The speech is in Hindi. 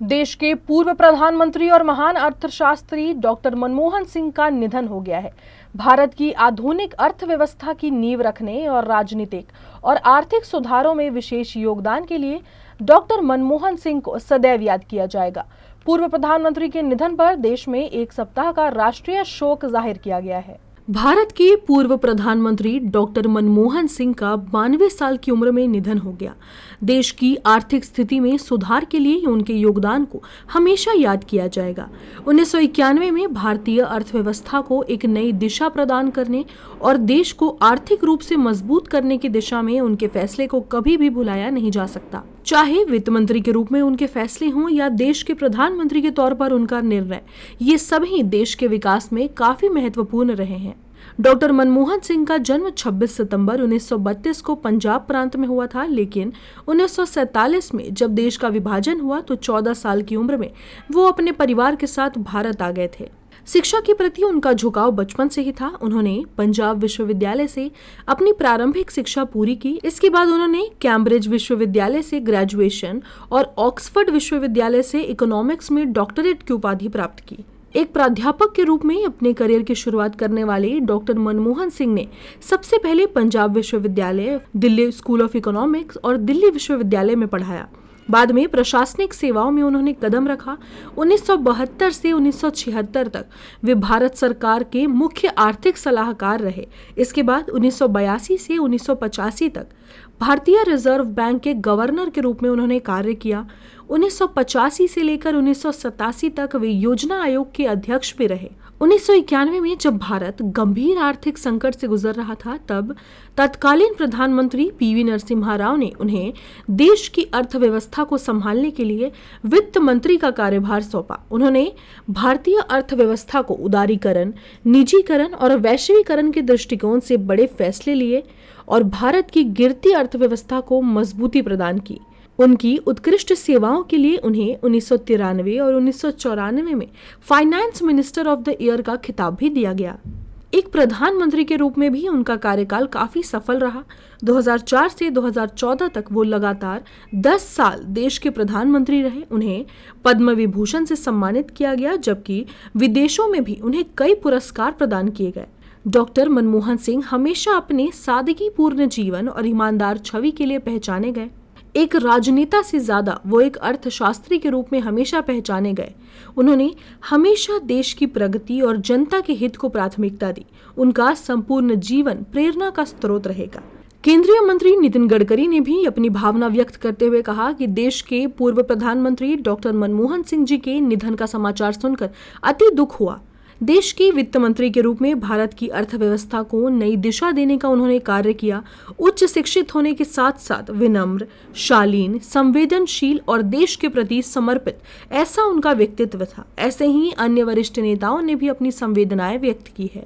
देश के पूर्व प्रधानमंत्री और महान अर्थशास्त्री डॉक्टर मनमोहन सिंह का निधन हो गया है। भारत की आधुनिक अर्थव्यवस्था की नींव रखने और राजनीतिक और आर्थिक सुधारों में विशेष योगदान के लिए डॉक्टर मनमोहन सिंह को सदैव याद किया जाएगा। पूर्व प्रधानमंत्री के निधन पर देश में एक सप्ताह का राष्ट्रीय शोक जाहिर किया गया है। भारत के पूर्व प्रधानमंत्री डॉक्टर मनमोहन सिंह का 92 साल की उम्र में निधन हो गया। देश की आर्थिक स्थिति में सुधार के लिए उनके योगदान को हमेशा याद किया जाएगा। 1991 में भारतीय अर्थव्यवस्था को एक नई दिशा प्रदान करने और देश को आर्थिक रूप से मजबूत करने की दिशा में उनके फैसले को कभी भी भुलाया नहीं जा सकता। चाहे वित्त मंत्री के रूप में उनके फैसले हों या देश के प्रधानमंत्री के तौर पर उनका निर्णय, ये सभी देश के विकास में काफी महत्वपूर्ण रहे हैं। डॉक्टर मनमोहन सिंह का जन्म 26 सितंबर 1932 को पंजाब प्रांत में हुआ था, लेकिन 1947 में जब देश का विभाजन हुआ तो 14 साल की उम्र में वो अपने परिवार के साथ भारत आ गए थे। शिक्षा के प्रति उनका झुकाव बचपन से ही था। उन्होंने पंजाब विश्वविद्यालय से अपनी प्रारंभिक शिक्षा पूरी की। इसके बाद उन्होंने कैम्ब्रिज विश्वविद्यालय से ग्रेजुएशन और ऑक्सफोर्ड विश्वविद्यालय से इकोनॉमिक्स में डॉक्टरेट की उपाधि प्राप्त की। एक प्राध्यापक के रूप में अपने करियर की शुरुआत करने वाले डॉक्टर मनमोहन सिंह ने सबसे पहले पंजाब विश्वविद्यालय, दिल्ली स्कूल ऑफ इकोनॉमिक्स और दिल्ली विश्वविद्यालय में पढ़ाया। बाद में प्रशासनिक सेवाओं में उन्होंने कदम रखा। 1972 से 1976 तक वे भारत सरकार के मुख्य आर्थिक सलाहकार रहे। इसके बाद 1982 से 1985 तक भारतीय रिजर्व बैंक के गवर्नर के रूप में उन्होंने कार्य किया। 1985 से लेकर 1987 तक वे योजना आयोग के अध्यक्ष भी रहे। 1991 में जब भारत गंभीर आर्थिक संकट से गुजर रहा था, तब तत्कालीन प्रधानमंत्री पीवी नरसिम्हा राव ने उन्हें देश की अर्थव्यवस्था को संभालने के लिए वित्त मंत्री का कार्यभार सौंपा। उन्होंने भारतीय अर्थव्यवस्था को उदारीकरण, निजीकरण और वैश्वीकरण के दृष्टिकोण से बड़े फैसले लिए और भारत की गिरती अर्थव्यवस्था को मजबूती प्रदान की। उनकी उत्कृष्ट सेवाओं के लिए उन्हें 1993 और 1994 में finance minister of the year का खिताब भी दिया गया। एक प्रधानमंत्री के रूप में भी उनका कार्यकाल काफी सफल रहा। 2004 से 2014 तक वो लगातार 10 साल देश के प्रधानमंत्री रहे। उन्हें पद्म विभूषण से सम्मानित किया गया, जबकि विदेशों में भी उन्हें कई पुरस्कार प्रदान किए गए। डॉक्टर मनमोहन सिंह हमेशा अपने सादगीपूर्ण जीवन और ईमानदार छवि के लिए पहचाने गए। एक राजनेता से ज्यादा वो एक अर्थशास्त्री के रूप में हमेशा पहचाने गए। उन्होंने हमेशा देश की प्रगति और जनता के हित को प्राथमिकता दी। उनका संपूर्ण जीवन प्रेरणा का स्रोत रहेगा। केंद्रीय मंत्री नितिन गडकरी ने भी अपनी भावना व्यक्त करते हुए कहा कि देश के पूर्व प्रधानमंत्री डॉक्टर मनमोहन सिंह जी के निधन का समाचार सुनकर अति दुख हुआ। देश के वित्त मंत्री के रूप में भारत की अर्थव्यवस्था को नई दिशा देने का उन्होंने कार्य किया। उच्च शिक्षित होने के साथ साथ विनम्र, शालीन, संवेदनशील और देश के प्रति समर्पित, ऐसा उनका व्यक्तित्व था। ऐसे ही अन्य वरिष्ठ नेताओं ने भी अपनी संवेदनाएं व्यक्त की है।